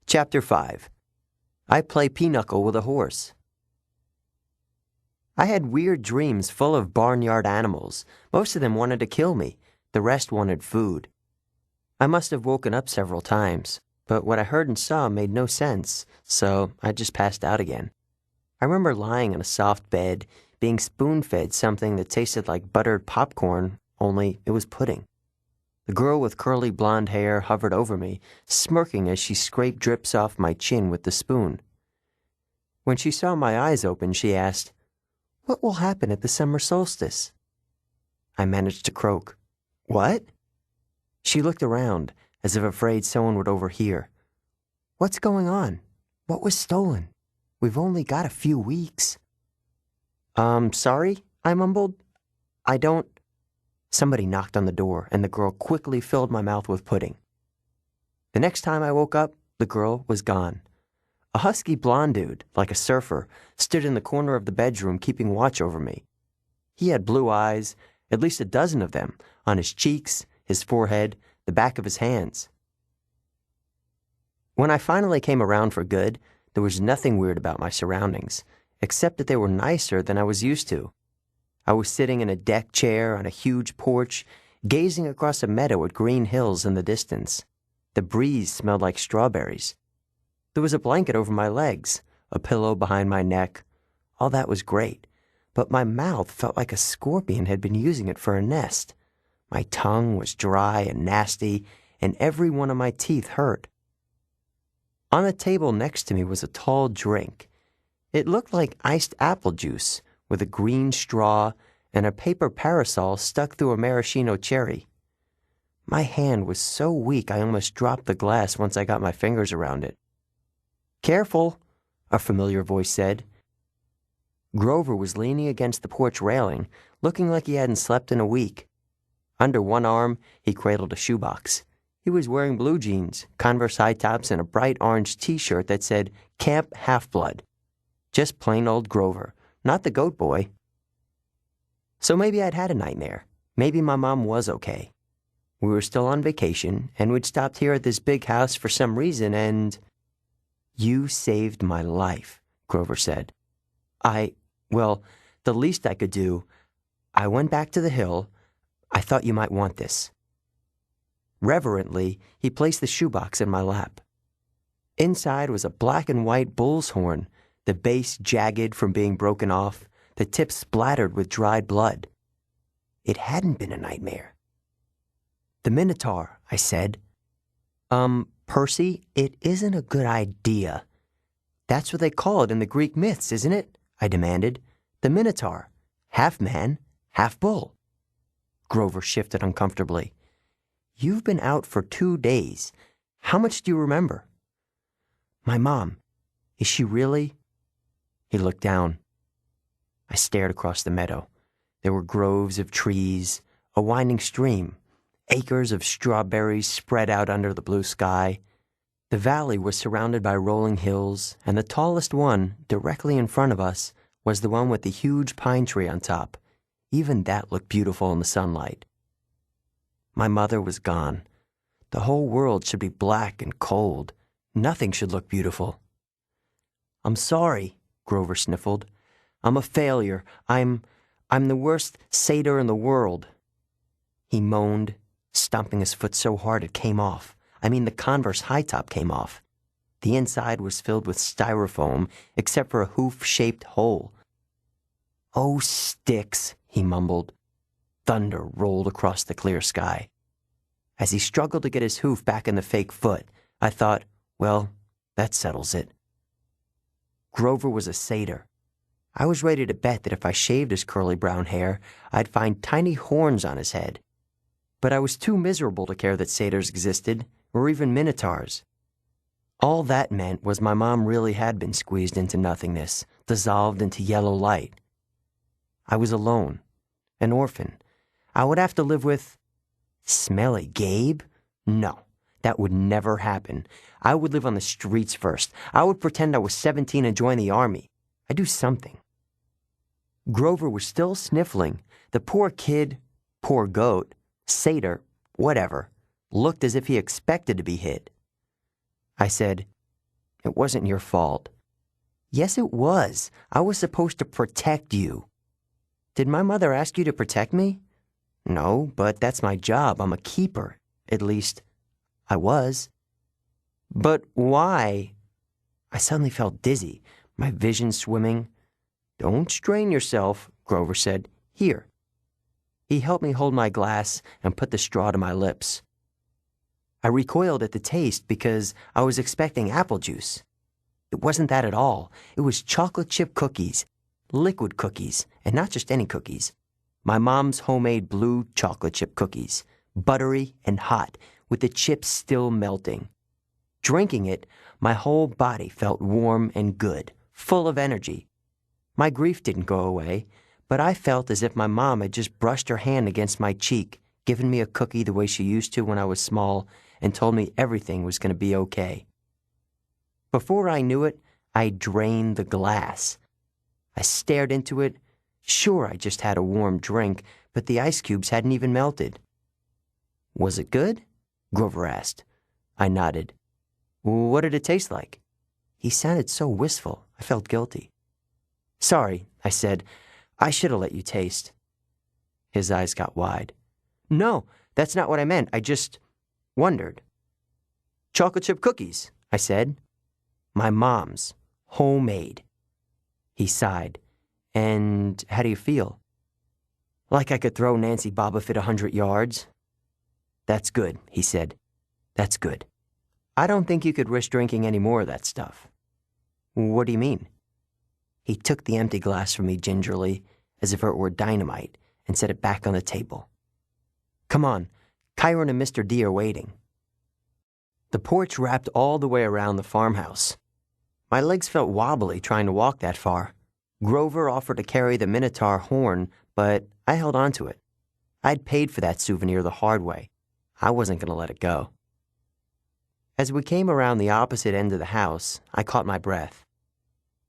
Chapter 5. I Play Pinochle with a Horse. I had weird dreams full of barnyard animals. Most of them wanted to kill me. The rest wanted food. I must have woken up several times, but what I heard and saw made no sense, so I just passed out again. I remember lying on a soft bed, being spoon-fed something that tasted like buttered popcorn, only it was pudding. The girl with curly blonde hair hovered over me, smirking as she scraped drips off my chin with the spoon. When she saw my eyes open, she asked, "What will happen at the summer solstice?" I managed to croak, "What?" She looked around, as if afraid someone would overhear. "What's going on? What was stolen? We've only got a few weeks." Sorry," I mumbled. "I don't—" Somebody knocked on the door, and the girl quickly filled my mouth with pudding. The next time I woke up, the girl was gone. A husky blonde dude, like a surfer, stood in the corner of the bedroom keeping watch over me. He had blue eyes, at least a dozen of them, on his cheeks, his forehead, the back of his hands. When I finally came around for good, there was nothing weird about my surroundings, except that they were nicer than I was used to. I was sitting in a deck chair on a huge porch, gazing across a meadow at green hills in the distance. The breeze smelled like strawberries. There was a blanket over my legs, a pillow behind my neck. All that was great, but my mouth felt like a scorpion had been using it for a nest. My tongue was dry and nasty, and every one of my teeth hurt. On the table next to me was a tall drink. It looked like iced apple juice, with a green straw and a paper parasol stuck through a maraschino cherry. My hand was so weak I almost dropped the glass once I got my fingers around it. "Careful," a familiar voice said. Grover was leaning against the porch railing, looking like he hadn't slept in a week. Under one arm, he cradled a shoebox. He was wearing blue jeans, Converse high tops, and a bright orange t-shirt that said Camp Half-Blood. Just plain old Grover, not the goat boy. So maybe I'd had a nightmare. Maybe my mom was okay. We were still on vacation, and we'd stopped here at this big house for some reason, and... "You saved my life," Grover said. Well, the least I could do, I went back to the hill. I thought you might want this." Reverently, he placed the shoebox in my lap. Inside was a black and white bull's horn, the base jagged from being broken off, the tip splattered with dried blood. It hadn't been a nightmare. "The Minotaur," I said. Percy, it isn't a good idea." "That's what they call it in the Greek myths, isn't it?" I demanded. "The Minotaur. Half man, half bull." Grover shifted uncomfortably. "You've been out for 2 days. How much do you remember?" "My mom. Is she really—" He looked down. I stared across the meadow. There were groves of trees, a winding stream, acres of strawberries spread out under the blue sky. The valley was surrounded by rolling hills, and the tallest one, directly in front of us, was the one with the huge pine tree on top. Even that looked beautiful in the sunlight. My mother was gone. The whole world should be black and cold. Nothing should look beautiful. "I'm sorry," Grover sniffled. "I'm a failure. I'm the worst satyr in the world." He moaned, stomping his foot so hard it came off. I mean, the Converse high top came off. The inside was filled with styrofoam, except for a hoof-shaped hole. "Oh, sticks," he mumbled. Thunder rolled across the clear sky. As he struggled to get his hoof back in the fake foot, I thought, well, that settles it. Grover was a satyr. I was ready to bet that if I shaved his curly brown hair, I'd find tiny horns on his head. But I was too miserable to care that satyrs existed, or even minotaurs. All that meant was my mom really had been squeezed into nothingness, dissolved into yellow light. I was alone, an orphan. I would have to live with... Smelly Gabe? No, that would never happen. I would live on the streets first. I would pretend I was 17 and join the army. I'd do something. Grover was still sniffling. The poor kid, poor goat, satyr, whatever, looked as if he expected to be hit. I said, It wasn't your fault. Yes, it was. I was supposed to protect you. Did my mother ask you to protect me? No, but that's my job. I'm a keeper. At least, I was. But why? I suddenly felt dizzy, my vision swimming. Don't strain yourself, Grover said. Here. He helped me hold my glass and put the straw to my lips. I recoiled at the taste because I was expecting apple juice. It wasn't that at all. It was chocolate chip cookies, liquid cookies, and not just any cookies. My mom's homemade blue chocolate chip cookies, buttery and hot, with the chips still melting. Drinking it, my whole body felt warm and good, full of energy. My grief didn't go away, but I felt as if my mom had just brushed her hand against my cheek, given me a cookie the way she used to when I was small, and told me everything was going to be okay. Before I knew it, I drained the glass. I stared into it. Sure, I just had a warm drink, but the ice cubes hadn't even melted. Was it good? Grover asked. I nodded. What did it taste like? He sounded so wistful, I felt guilty. Sorry, I said. I should have let you taste. His eyes got wide. No, that's not what I meant. I just wondered. Chocolate chip cookies, I said. My mom's, homemade. He sighed. And how do you feel? Like I could throw Nancy Bobbitt 100 yards. That's good, he said. That's good. I don't think you could risk drinking any more of that stuff. What do you mean? He took the empty glass from me gingerly, as if it were dynamite, and set it back on the table. Come on, Chiron and Mr. D are waiting. The porch wrapped all the way around the farmhouse. My legs felt wobbly trying to walk that far. Grover offered to carry the Minotaur horn, but I held on to it. I'd paid for that souvenir the hard way. I wasn't going to let it go. As we came around the opposite end of the house, I caught my breath.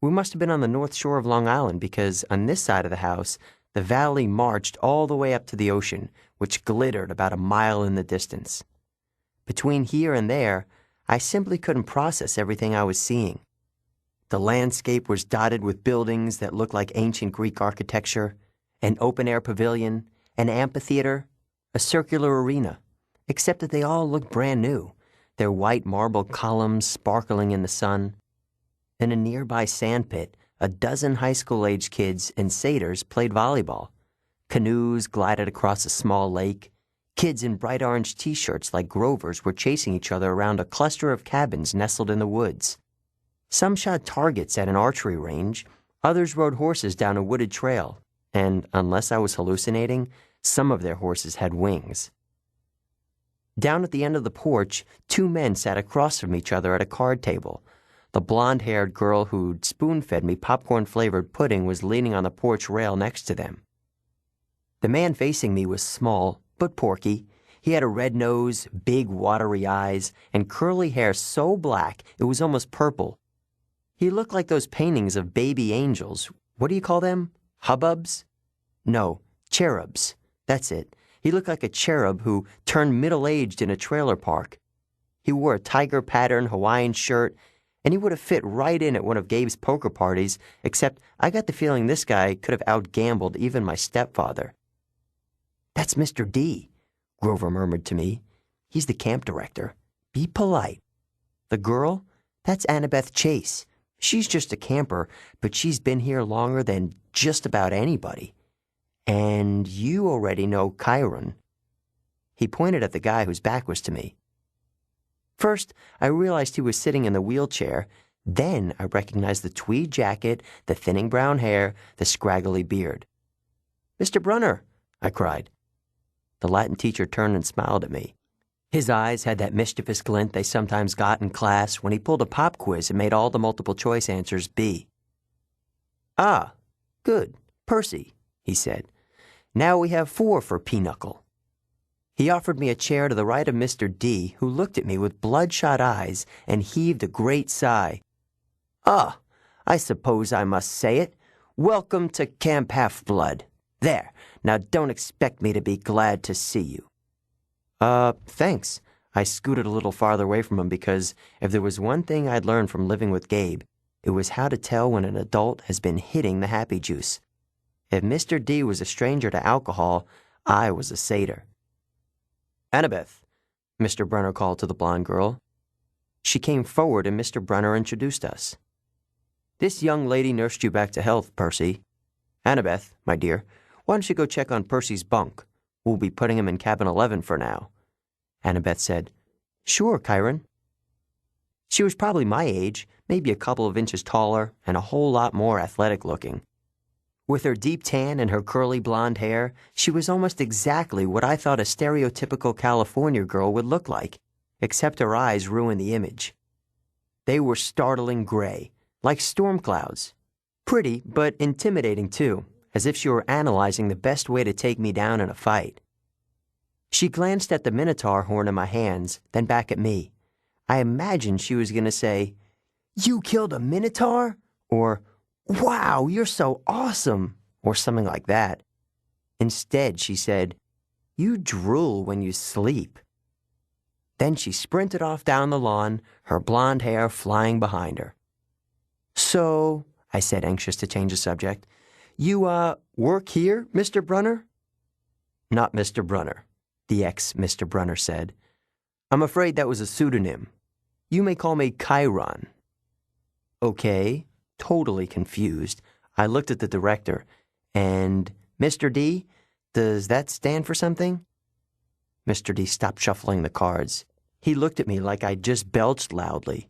We must have been on the north shore of Long Island because on this side of the house, the valley marched all the way up to the ocean, which glittered about a mile in the distance. Between here and there, I simply couldn't process everything I was seeing. The landscape was dotted with buildings that looked like ancient Greek architecture, an open-air pavilion, an amphitheater, a circular arena, except that they all looked brand new, their white marble columns sparkling in the sun. In a nearby sandpit, a dozen high school-age kids and satyrs played volleyball. Canoes glided across a small lake. Kids in bright orange T-shirts like Grover's were chasing each other around a cluster of cabins nestled in the woods. Some shot targets at an archery range. Others rode horses down a wooded trail. And, unless I was hallucinating, some of their horses had wings. Down at the end of the porch, two men sat across from each other at a card table. The blonde-haired girl who'd spoon-fed me popcorn-flavored pudding was leaning on the porch rail next to them. The man facing me was small, but porky. He had a red nose, big watery eyes, and curly hair so black it was almost purple. He looked like those paintings of baby angels. What do you call them? Hubbubs? No, cherubs. That's it. He looked like a cherub who turned middle-aged in a trailer park. He wore a tiger-pattern Hawaiian shirt, and he would have fit right in at one of Gabe's poker parties, except I got the feeling this guy could have outgambled even my stepfather. That's Mr. D, Grover murmured to me. He's the camp director. Be polite. The girl? That's Annabeth Chase. She's just a camper, but she's been here longer than just about anybody. And you already know Chiron. He pointed at the guy whose back was to me. First, I realized he was sitting in the wheelchair. Then I recognized the tweed jacket, the thinning brown hair, the scraggly beard. Mr. Brunner, I cried. The Latin teacher turned and smiled at me. His eyes had that mischievous glint they sometimes got in class when he pulled a pop quiz and made all the multiple-choice answers B. Ah, good. Percy, he said. Now we have 4 for Pinochle. He offered me a chair to the right of Mr. D, who looked at me with bloodshot eyes and heaved a great sigh. Ah, I suppose I must say it. Welcome to Camp Half-Blood. There, now don't expect me to be glad to see you. Thanks. I scooted a little farther away from him because if there was one thing I'd learned from living with Gabe, it was how to tell when an adult has been hitting the happy juice. If Mr. D was a stranger to alcohol, I was a satyr. "Annabeth," Mr. Brunner called to the blonde girl. She came forward and Mr. Brunner introduced us. "This young lady nursed you back to health, Percy. Annabeth, my dear, why don't you go check on Percy's bunk? We'll be putting him in cabin 11 for now." Annabeth said, "Sure, Chiron." She was probably my age, maybe a couple of inches taller, and a whole lot more athletic looking. With her deep tan and her curly blonde hair, she was almost exactly what I thought a stereotypical California girl would look like, except her eyes ruined the image. They were startling gray, like storm clouds. Pretty, but intimidating too, as if she were analyzing the best way to take me down in a fight. She glanced at the minotaur horn in my hands, then back at me. I imagined she was going to say, "You killed a minotaur?" Or, "Wow, you're so awesome," or something like that. Instead, she said, "You drool when you sleep." Then she sprinted off down the lawn, her blonde hair flying behind her. "So," I said, anxious to change the subject, "you, work here, Mr. Brunner?" "Not Mr. Brunner," the ex-Mr. Brunner said. "I'm afraid that was a pseudonym. You may call me Chiron." Okay, totally confused, I looked at the director, and Mr. D, does that stand for something? Mr. D stopped shuffling the cards. He looked at me like I'd just belched loudly.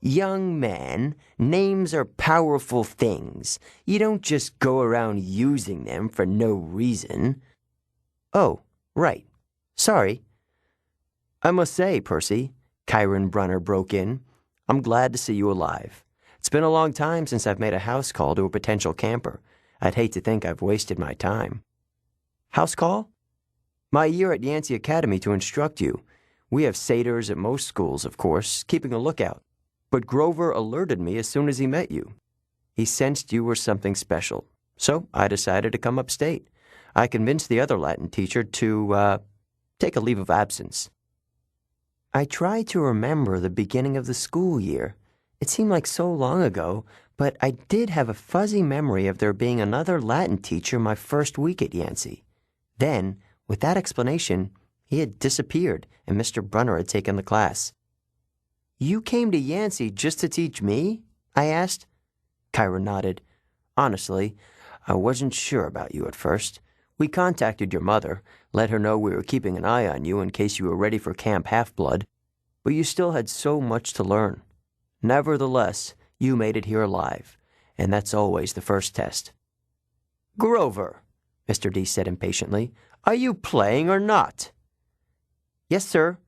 "Young man, names are powerful things. You don't just go around using them for no reason." "Oh, right. Sorry." "I must say, Percy," Chiron Brunner broke in, "I'm glad to see you alive. It's been a long time since I've made a house call to a potential camper. I'd hate to think I've wasted my time." "House call?" "My year at Yancey Academy to instruct you. We have satyrs at most schools, of course, keeping a lookout. But Grover alerted me as soon as he met you. He sensed you were something special, so I decided to come upstate. I convinced the other Latin teacher to, take a leave of absence." I tried to remember the beginning of the school year. It seemed like so long ago, but I did have a fuzzy memory of there being another Latin teacher my first week at Yancey. Then, with that explanation, he had disappeared and Mr. Brunner had taken the class. "You came to Yancey just to teach me?" I asked. Chiron nodded. "Honestly, I wasn't sure about you at first. We contacted your mother, let her know we were keeping an eye on you in case you were ready for Camp Half-Blood, but you still had so much to learn. Nevertheless, you made it here alive, and that's always the first test." "Grover," Mr. D said impatiently, "are you playing or not?" "Yes, sir."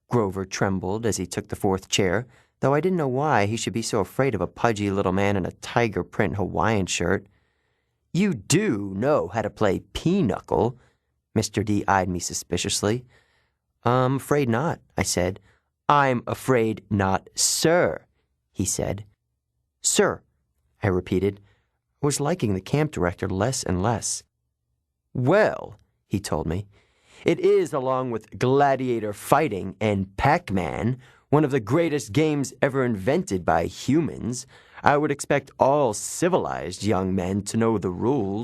Grover trembled as he took the fourth chair, though I didn't know why he should be so afraid of a pudgy little man in a tiger print Hawaiian shirt. "You do know how to play pinochle." Mr. D eyed me suspiciously. "I'm afraid not," I said. "I'm afraid not, sir," he said. "Sir," I repeated. I was liking the camp director less and less. "Well," he told me, "it is, along with gladiator fighting and Pac-Man, one of the greatest games ever invented by humans. I would expect all civilized young men to know the rules."